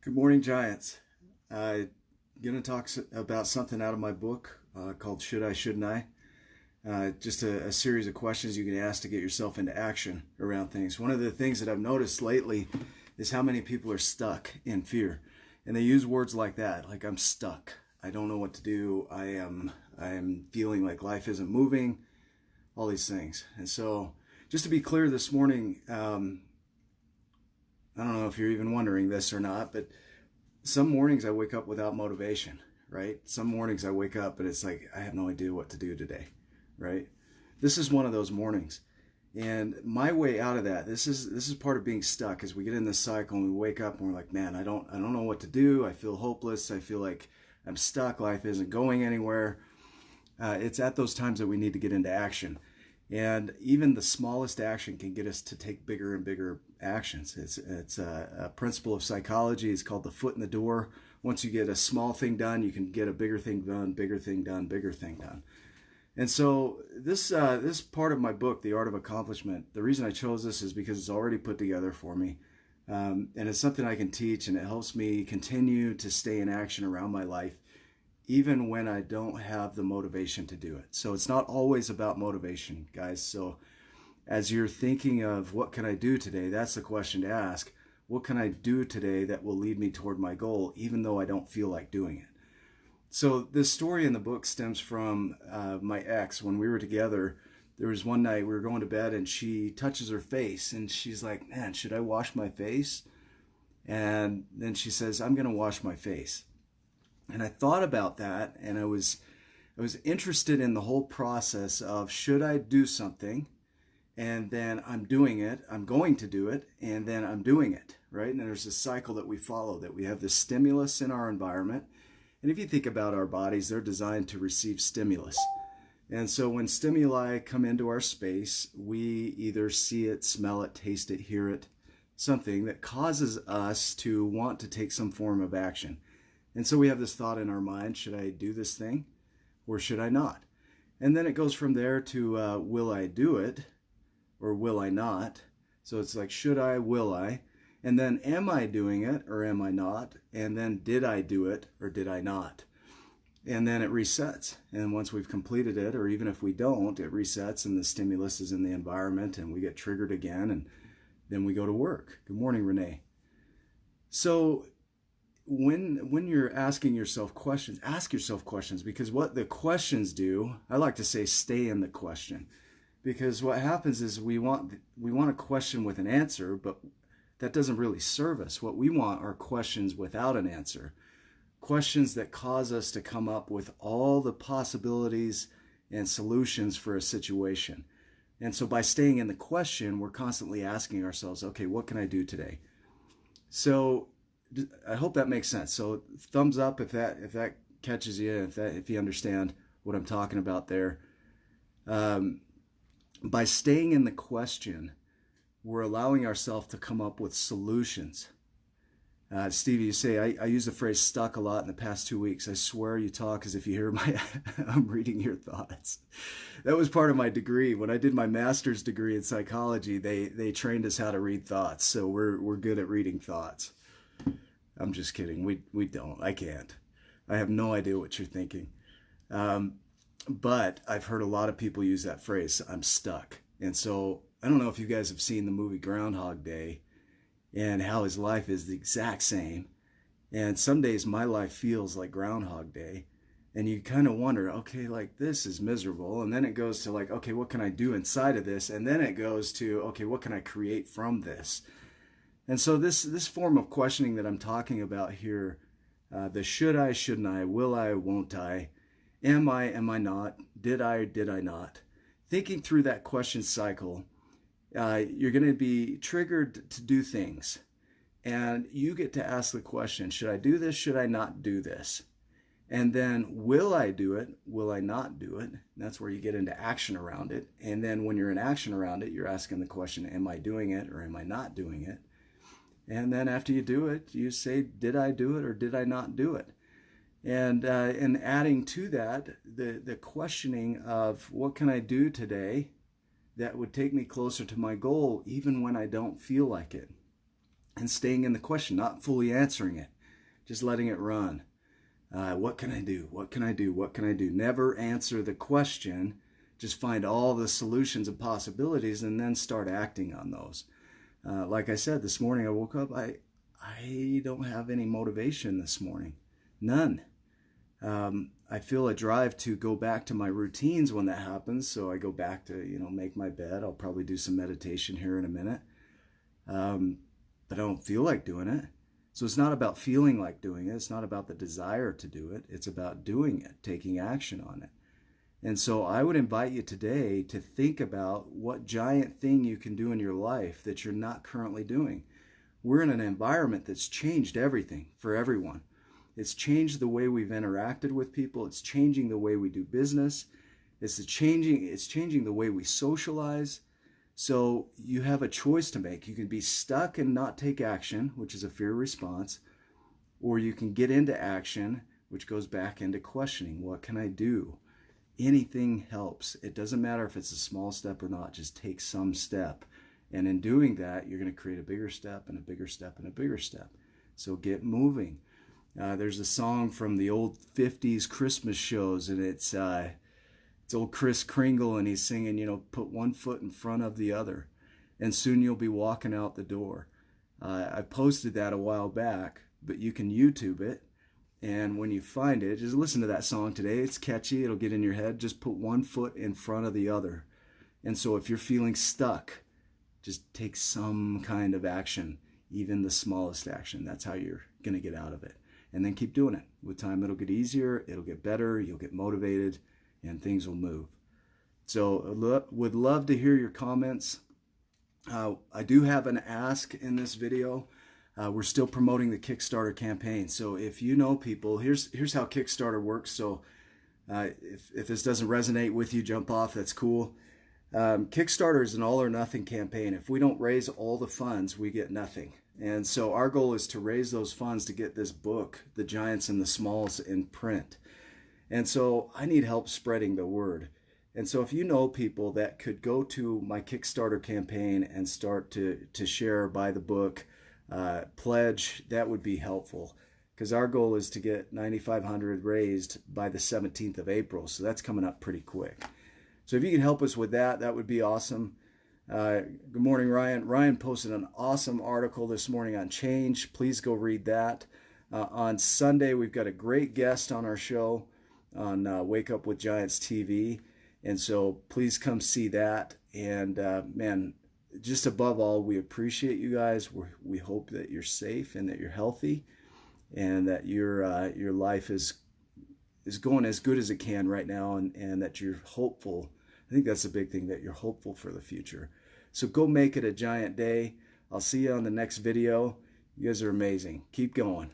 Good morning, Giants. I'm going to talk about something out of my book called Should I, Shouldn't I? Just a series of questions you can ask to get yourself into action around things. One of the things that I've noticed lately is how many people are stuck in fear. And they use words like that, like I'm stuck. I don't know what to do. I am feeling like life isn't moving, all these things. And so just to be clear this morning, I don't know if you're even wondering this or not, but some mornings I wake up without motivation, right? Some mornings I wake up and it's like, I have no idea what to do today, right? This is one of those mornings. And my way out of that, this is part of being stuck, is we get in this cycle and we wake up and we're like, man, I don't know what to do. I feel hopeless. I feel like I'm stuck. Life isn't going anywhere. It's at those times that we need to get into action. And even the smallest action can get us to take bigger and bigger actions. It's a principle of psychology. It's called the foot in the door. Once you get a small thing done, you can get a bigger thing done, bigger thing done, bigger thing done. And so this part of my book, The Art of Accomplishment, the reason I chose this is because it's already put together for me. And it's something I can teach, and it helps me continue to stay in action around my life, even when I don't have the motivation to do it. So it's not always about motivation, guys. So as you're thinking of what can I do today, that's the question to ask. What can I do today that will lead me toward my goal, even though I don't feel like doing it? So this story in the book stems from my ex. When we were together, there was one night we were going to bed and she touches her face and she's like, man, should I wash my face? And then she says, I'm going to wash my face. And I thought about that, and I was interested in the whole process of, should I do something, and then I'm doing it, I'm going to do it, and then I'm doing it, right? And there's this cycle that we follow, that we have this stimulus in our environment. And if you think about our bodies, they're designed to receive stimulus. And so when stimuli come into our space, we either see it, smell it, taste it, hear it, something that causes us to want to take some form of action. And so we have this thought in our mind, should I do this thing or should I not? And then it goes from there to will I do it or will I not? So it's like, should I, will I? And then am I doing it or am I not? And then did I do it or did I not? And then it resets. And once we've completed it, or even if we don't, it resets and the stimulus is in the environment and we get triggered again, and then we go to work. Good morning, Renee. So when you're asking yourself questions, ask yourself questions, because what the questions do, I like to say, stay in the question. Because what happens is we want a question with an answer, but that doesn't really serve us. What we want are questions without an answer. Questions that cause us to come up with all the possibilities and solutions for a situation. And so by staying in the question, we're constantly asking ourselves, okay, what can I do today? So I hope that makes sense. So thumbs up if that catches you, if you understand what I'm talking about there. By staying in the question, we're allowing ourselves to come up with solutions. Stevie, you say, I use the phrase stuck a lot in the past 2 weeks. I swear you talk as if you hear I'm reading your thoughts. That was part of my degree. When I did my master's degree in psychology, they trained us how to read thoughts. So we're good at reading thoughts. I'm just kidding. We don't. I can't. I have no idea what you're thinking. But I've heard a lot of people use that phrase, I'm stuck. And so I don't know if you guys have seen the movie Groundhog Day and how his life is the exact same. And some days my life feels like Groundhog Day. And you kind of wonder, okay, like this is miserable. And then it goes to like, okay, what can I do inside of this? And then it goes to, okay, what can I create from this? And so this form of questioning that I'm talking about here, the should I, shouldn't I, will I, won't I, am I not, did I not, thinking through that question cycle, you're going to be triggered to do things. And you get to ask the question, should I do this, should I not do this? And then will I do it, will I not do it? And that's where you get into action around it. And then when you're in action around it, you're asking the question, am I doing it or am I not doing it? And then after you do it, you say, did I do it or did I not do it? And adding to that, the questioning of what can I do today that would take me closer to my goal, even when I don't feel like it. And staying in the question, not fully answering it. just letting it run. What can I do? What can I do? What can I do? Never answer the question. Just find all the solutions and possibilities and then start acting on those. Like I said, this morning I woke up, I don't have any motivation this morning. None. I feel a drive to go back to my routines when that happens. So I go back to, make my bed. I'll probably do some meditation here in a minute. But I don't feel like doing it. So it's not about feeling like doing it. It's not about the desire to do it. It's about doing it, taking action on it. And so I would invite you today to think about what giant thing you can do in your life that you're not currently doing. We're in an environment that's changed everything for everyone. It's changed the way we've interacted with people. It's changing the way we do business. It's changing the way we socialize. So you have a choice to make. You can be stuck and not take action, which is a fear response, or you can get into action, which goes back into questioning. What can I do? Anything helps. It doesn't matter if it's a small step or not. Just take some step. And in doing that, you're going to create a bigger step and a bigger step and a bigger step. So get moving. There's a song from the old 50s Christmas shows, and it's old Kris Kringle, and he's singing, put one foot in front of the other, and soon you'll be walking out the door. I posted that a while back, but you can YouTube it, and when you find it, just listen to that song today. It's catchy. It'll get in your head. Just put one foot in front of the other. And so if you're feeling stuck, just take some kind of action, even the smallest action. That's how you're going to get out of it. And then keep doing it. With time, it'll get easier. It'll get better. You'll get motivated, and things will move. So would love to hear your comments. I do have an ask in this video. We're still promoting the Kickstarter campaign. So if you know people, here's how Kickstarter works. So if this doesn't resonate with you, jump off. That's cool. Kickstarter is an all or nothing campaign. If we don't raise all the funds, we get nothing. And so our goal is to raise those funds to get this book, The Giants and the Smalls, in print. And so I need help spreading the word. And so if you know people that could go to my Kickstarter campaign and start to share, buy the book, pledge, that would be helpful. Because our goal is to get $9,500 raised by the 17th of April. So that's coming up pretty quick. So if you can help us with that, that would be awesome. Good morning, Ryan. Ryan posted an awesome article this morning on change. Please go read that. On Sunday, we've got a great guest on our show on Wake Up with Giants TV. And so please come see that. And man, just above all, we appreciate you guys. We hope that you're safe and that you're healthy and that your life is going as good as it can right now, and that you're hopeful. I think that's a big thing, that you're hopeful for the future. So go make it a giant day. I'll see you on the next video. You guys are amazing. Keep going.